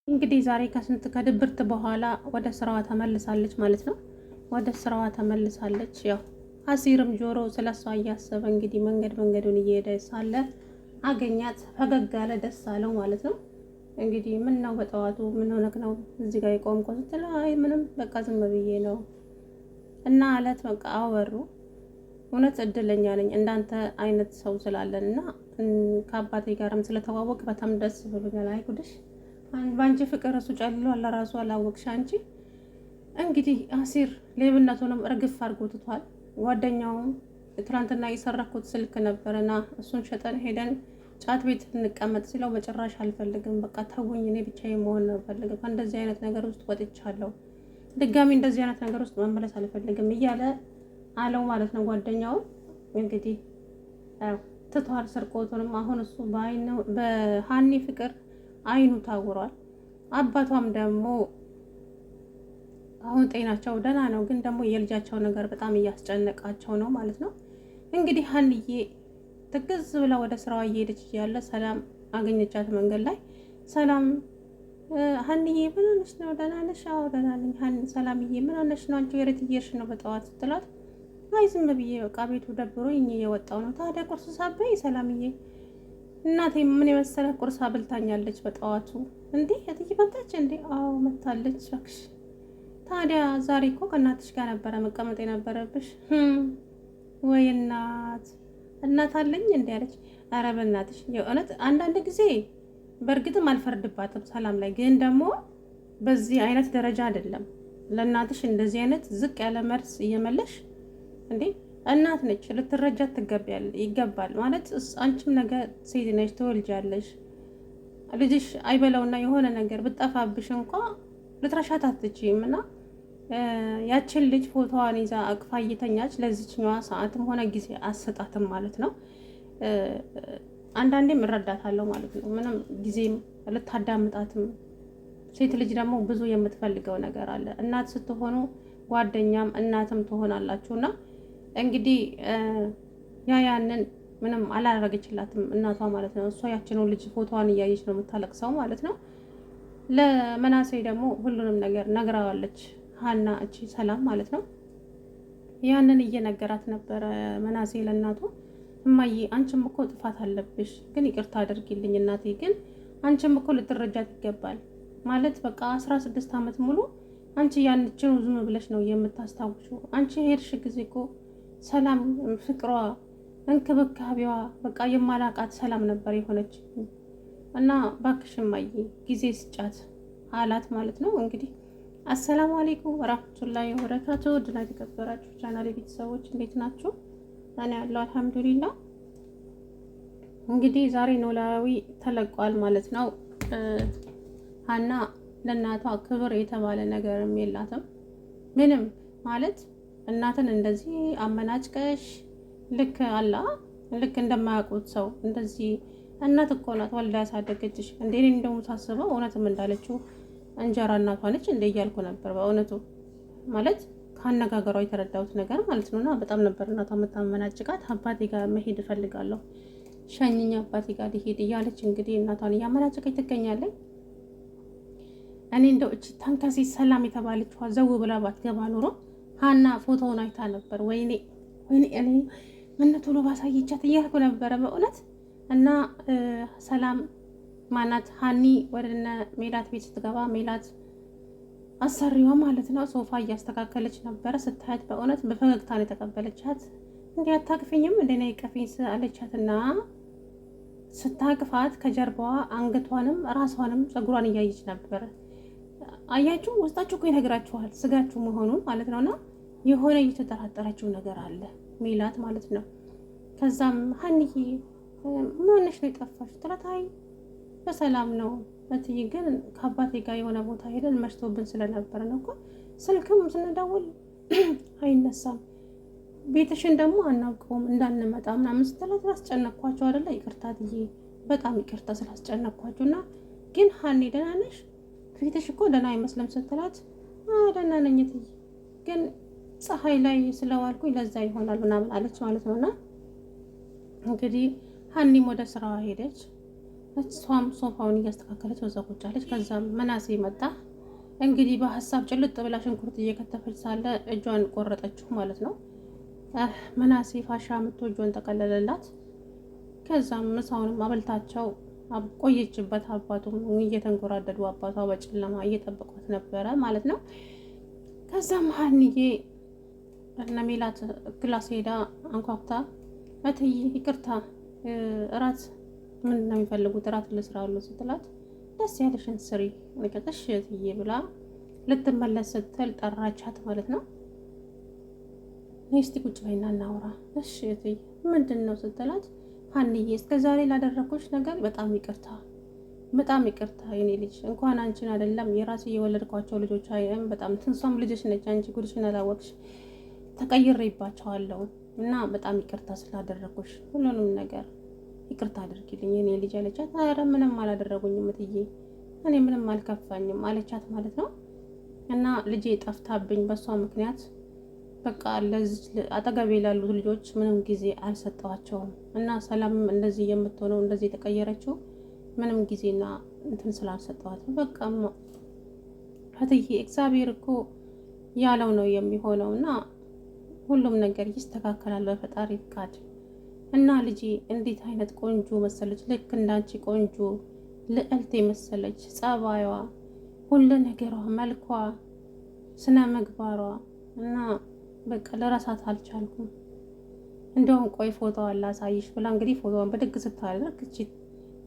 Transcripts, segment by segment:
እንግዲህ ዛሬ ከስንት ከድብርት በኋላ ወደ ስራዋ ተመልሳለች ማለት ነው። ወደ ስራዋ ተመልሳለች። ያው አሲርም ጆሮ ስለሷ እያሰበ እንግዲህ መንገዱን እየሄደ ሳለ አገኛት። ፈገግ አለ፣ ደስ አለው ማለት ነው። እንግዲህ ምን ነው በጠዋቱ ምን ሆነክ ነው እዚህ ጋር የቆምከው ስትል፣ አይ ምንም በቃ ዝም ብዬ ነው እና አለት። በቃ አወሩ። እውነት እድለኛ ነኝ እንዳንተ አይነት ሰው ስላለን እና ከአባቴ ጋርም ስለተዋወቅ በጣም ደስ ብሎኛል። አይ ጉድሽ ባንቺ ፍቅር እሱ ጨልሏል፣ ለራሱ አላወቅሽ አንቺ። እንግዲህ አሲር ሌብነቱንም እርግፍ አድርጎ ትቷል። ጓደኛውም ትናንትና የሰረኩት ስልክ ነበርና እሱን ሸጠን ሄደን ጫት ቤት እንቀመጥ ሲለው በጭራሽ አልፈልግም፣ በቃ ተውኝ፣ እኔ ብቻዬን መሆን ነው ፈልግም፣ ከእንደዚህ አይነት ነገር ውስጥ ወጥቻለሁ፣ ድጋሚ እንደዚህ አይነት ነገር ውስጥ መመለስ አልፈልግም እያለ አለው ማለት ነው። ጓደኛው እንግዲህ ትቷል ስርቆቱንም። አሁን እሱ በሀኒ ፍቅር አይኑ ታውሯል። አባቷም ደግሞ አሁን ጤናቸው ደህና ነው፣ ግን ደግሞ የልጃቸው ነገር በጣም እያስጨነቃቸው ነው ማለት ነው። እንግዲህ ሀኒዬ ትግዝ ብላ ወደ ስራዋ እየሄደች እያለ ሰላም አገኘቻት መንገድ ላይ። ሰላም ሀኒዬ ምን ሆነሽ ነው? ደህና ነሽ? አዎ ደህና ነኝ። ሰላምዬ ምን ሆነሽ ነው? አንቺ ወዴት እየሄድሽ ነው በጠዋት ስትላት፣ አይ ዝም ብዬ በቃ ቤቱ ደብሮኝ እየወጣሁ ነው። ታዲያ ቁርስ ሳበይ ሰላምዬ? እናቴ ምን የመሰለ ቁርስ አብልታኛለች በጠዋቱ። እንዴ እትዬ መጣች እንዴ? አዎ መታለች እባክሽ። ታዲያ ዛሬ እኮ ከእናትሽ ጋር ነበረ መቀመጥ የነበረብሽ። ወይ እናት አለኝ እንዴ አለች። ኧረ በእናትሽ የእውነት አንዳንድ ጊዜ በእርግጥም አልፈርድባትም ሰላም ላይ፣ ግን ደግሞ በዚህ አይነት ደረጃ አይደለም። ለእናትሽ እንደዚህ አይነት ዝቅ ያለ መልስ እየመለሽ እንዴ? እናት ነች፣ ልትረጃት ይገባል ማለት። አንቺም ነገ ሴት ነች፣ ትወልጃለሽ። ልጅሽ አይበለውና የሆነ ነገር ብጠፋብሽ እንኳ ልትረሻት አትችይም። እና ያችን ልጅ ፎቶዋን ይዛ አቅፋ እየተኛች ለዚችኛዋ ሰዓትም ሆነ ጊዜ አሰጣትም ማለት ነው። አንዳንዴም እረዳታለሁ ማለት ነው። ምንም ጊዜም ልታዳምጣትም። ሴት ልጅ ደግሞ ብዙ የምትፈልገው ነገር አለ። እናት ስትሆኑ ጓደኛም እናትም ትሆናላችሁና እንግዲህ ያንን ምንም አላረገችላትም እናቷ ማለት ነው። እሷ ያችኑ ልጅ ፎቶዋን እያየች ነው የምታለቅሰው ማለት ነው። ለመናሴ ደግሞ ሁሉንም ነገር ነግራዋለች ሀና፣ እቺ ሰላም ማለት ነው። ያንን እየነገራት ነበረ መናሴ ለእናቱ። እማዬ አንቺም እኮ ጥፋት አለብሽ፣ ግን ይቅርታ አድርጊልኝ እናቴ፣ ግን አንቺም እኮ ልትረጃት ይገባል ማለት በቃ 16 ዓመት ሙሉ አንቺ ያንቺን ዝም ብለሽ ነው የምታስታውሹ። አንቺ ሄድሽ ጊዜ እኮ ሰላም ፍቅሯ፣ እንክብካቤዋ በቃ የማላቃት ሰላም ነበር የሆነች እና ባክሽ እማዬ ጊዜ ስጫት አላት ማለት ነው። እንግዲህ አሰላሙ አለይኩም ወራህመቱላሂ ወበረካቱ። ድና የተከበራችሁ ቻናሌ ቤተሰቦች እንዴት ናችሁ? እኔ ያለው አልሐምዱሊላህ። እንግዲህ ዛሬ ኖላዊ ተለቋል ማለት ነው። ሀና ለእናቷ ክብር የተባለ ነገርም የላትም ምንም ማለት እናትን እንደዚህ አመናጭቀሽ ልክ እንደማያውቁት ሰው እንደዚህ እናት እኮ ናት ወልዳ ያሳደገችሽ። እንዴ እኔ እንደውም ሳስበው እውነትም እንዳለችው እንጀራ እናቷ ነች እንደ እያልኩ ነበር በእውነቱ ማለት ከአነጋገሯ የተረዳሁት ነገር ማለት ነው። እና በጣም ነበር እናቷ የምታመናጭቃት። አባቴ ጋር መሄድ እፈልጋለሁ፣ ሸኝኝ አባቴ ጋር ሊሄድ እያለች እንግዲህ እናቷን እያመናጭቀች ትገኛለች። እኔ እንደው እቺ ታንካሴ ሰላም የተባለችዋ ዘው ብላ ባትገባ ኑሮ ሀና ፎቶውን አይታ ነበር። ወይኔ እኔ ምን ቶሎ ባሳየቻት እያልኩ ነበረ በእውነት። እና ሰላም ማናት ሀኒ ወደነ ሜላት ቤት ስትገባ ሜላት አሰሪዋ ማለት ነው ሶፋ እያስተካከለች ነበረ። ስታያት በእውነት በፈገግታ ነው የተቀበለቻት። እንዲህ አታቅፊኝም እንደ ነይ ቀፊኝ አለቻትና ስታቅፋት ከጀርባዋ አንገቷንም ራሷንም ፀጉሯን እያየች ነበረ። አያችሁ ውስጣችሁ እኮ ይነግራችኋል ስጋችሁ መሆኑን ማለት ነውና የሆነ እየተጠራጠረችው ነገር አለ ሜላት ማለት ነው። ከዛም ሀኒዬ ምን ሆነሽ ነው የጠፋሽ ትላት። አይ በሰላም ነው እትዬ፣ ግን ከአባቴ ጋር የሆነ ቦታ ሄደን መሽቶብን ስለነበረ ነው እኮ ስልክም ስንደውል አይነሳም፣ ቤትሽን ደግሞ አናውቀውም እንዳንመጣ ምናምን ስትላት አስጨነቅኳቸው አይደለ? ይቅርታ እትዬ፣ በጣም ይቅርታ ስላስጨነቅኳቸው እና ግን ሀኒ ደህና ነሽ? ፊትሽ እኮ ደህና አይመስልም ስትላት ደህና ነኝ እትዬ፣ ግን ፀሐይ ላይ ስለዋልኩኝ ለዛ ይሆናል ምናምን አለች ማለት ነውና እንግዲህ ሀኒም ወደ ስራዋ ሄደች። እሷም ሶፋውን እያስተካከለች በዛ ቁጭ አለች። ከዛም መናሴ መጣ። እንግዲህ በሀሳብ ጭልጥ ብላ ሽንኩርት እየከተፈች ሳለ እጇን ቆረጠችው ማለት ነው። መናሴ ፋሻ ምቶ እጇን ተቀለለላት። ከዛም ምሳውንም አበልታቸው ቆየችበት። አባቱም እየተንጎራደዱ አባቷ በጨለማ እየጠበቋት ነበረ ማለት ነው። ከዛም ሀንዬ እነ ሜላት ክላስ ሄዳ አንኳኩታ እትዬ ይቅርታ እራት ምን ነው የሚፈልጉት? እራት ልስራሉ ስትላት ደስ ያለሽን ስሪ ንቀጥሽ እትዬ ብላ ልትመለስ ስትል ጠራቻት ማለት ነው። እስቲ ቁጭ በይና እናውራ። እሺ እትዬ ምንድን ነው ስትላት ሀንዬ እስከ ዛሬ ላደረኩሽ ነገር በጣም ይቅርታ፣ በጣም ይቅርታ የኔ ልጅ። እንኳን አንቺን አይደለም የራሴ የወለድኳቸው ልጆች አይም በጣም ትንሷም ልጅሽ ነች። አንቺ ጉድሽን አላወቅሽ። ተቀይሬባቸዋለሁ እና በጣም ይቅርታ ስላደረኩሽ ሁሉንም ነገር ይቅርታ አድርጊልኝ የኔ ልጅ አለቻት። ኧረ ምንም አላደረጉኝም እትዬ እኔ ምንም አልከፋኝም አለቻት ማለት ነው። እና ልጄ ጠፍታብኝ በሷ ምክንያት በቃ ለዚህ አጠገቤ ላሉት ልጆች ምንም ጊዜ አልሰጠዋቸውም እና ሰላምም እንደዚህ የምትሆነው እንደዚህ የተቀየረችው ምንም ጊዜና እንትን ስላልሰጠዋት በቃ እትዬ እግዚአብሔር እኮ ያለው ነው የሚሆነው እና ሁሉም ነገር ይስተካከላል በፈጣሪ ፍቃድ። እና ልጄ እንዴት አይነት ቆንጆ መሰለች፣ ልክ እንዳንቺ ቆንጆ ልዕልት መሰለች። ጸባይዋ፣ ሁሉ ነገሯ፣ መልኳ፣ ስነ ምግባሯ እና በቃ ለራሳት አልቻልኩም። እንደውም ቆይ ፎቶ አላሳይሽ ብላ እንግዲህ ፎቶዋን በድግ ስታደርግ እቺ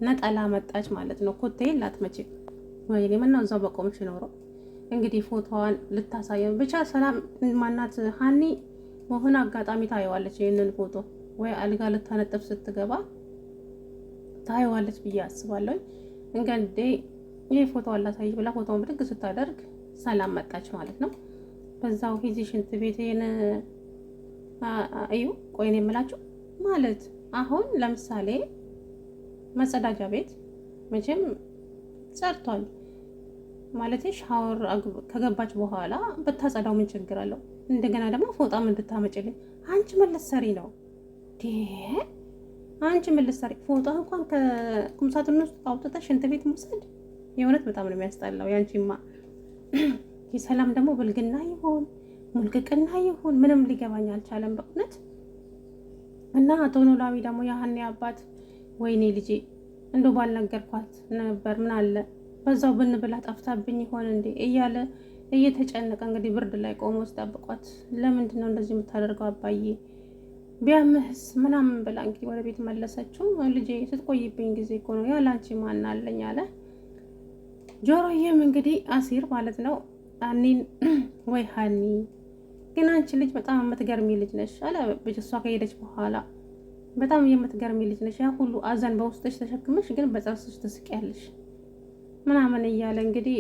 ነጠላ መጣች ማለት ነው። ኮቴ ላትመጪ ወይ ምነው እዛው በቆምሽ ኖረው እንግዲህ ፎቶዋን ልታሳየን ብቻ። ሰላም ማናት ሀኒ በሆነ አጋጣሚ ታየዋለች ይህንን ፎቶ ወይ አልጋ ልታነጥፍ ስትገባ ታየዋለች ብዬ አስባለሁ። እንግዲህ ይሄ ፎቶ አላሳይሽ ብላ ፎቶውን በድግ ስታደርግ ሰላም መጣች ማለት ነው። በዛው ሂጂ ሽንት ቤቴን እዩ። ቆይ ነው የምላችሁ ማለት አሁን ለምሳሌ መጸዳጃ ቤት መቼም ጸርቷል ማለት ሻወር ከገባች በኋላ ብታጸዳው ምን ችግር አለው? እንደገና ደግሞ ፎጣም እንድታመጭልኝ አንቺ መለሰሪ ነው አንቺ መለሰሪ ፎጣ እንኳን ከቁምሳጥን ውስጥ አውጥተሽ ሽንት ቤት መውሰድ የእውነት በጣም ነው የሚያስጠላው። ያንቺማ የሰላም ደግሞ ብልግና ይሆን ሙልቅቅና ይሆን ምንም ሊገባኝ አልቻለም በእውነት። እና አቶ ኖላዊ ደግሞ የሀኒ አባት ወይኔ ልጄ እንደው ባልነገርኳት ነበር ምን አለ በዛው ብንብላ ጠፍታብኝ ይሆን እንዴ እያለ እየተጨነቀ እንግዲህ ብርድ ላይ ቆሞ ሲጠብቋት ለምንድን ነው እንደዚህ የምታደርገው አባዬ ቢያምህስ ምናምን ብላ እንግዲህ ወደ ቤት መለሰችው። ልጄ ስትቆይብኝ ጊዜ እኮ ነው ያላንቺ ማን አለኝ አለ ጆሮዬም እንግዲህ አሲር ማለት ነው። ሀኒን ወይ ሀኒ ግን አንቺ ልጅ በጣም የምትገርሚ ልጅ ነሽ አለ እሷ ከሄደች በኋላ። በጣም የምትገርሚ ልጅ ነሽ፣ ያ ሁሉ አዘን በውስጥሽ ተሸክመሽ ግን በጥርስሽ ትስቂያለሽ ምናምን እያለ እንግዲህ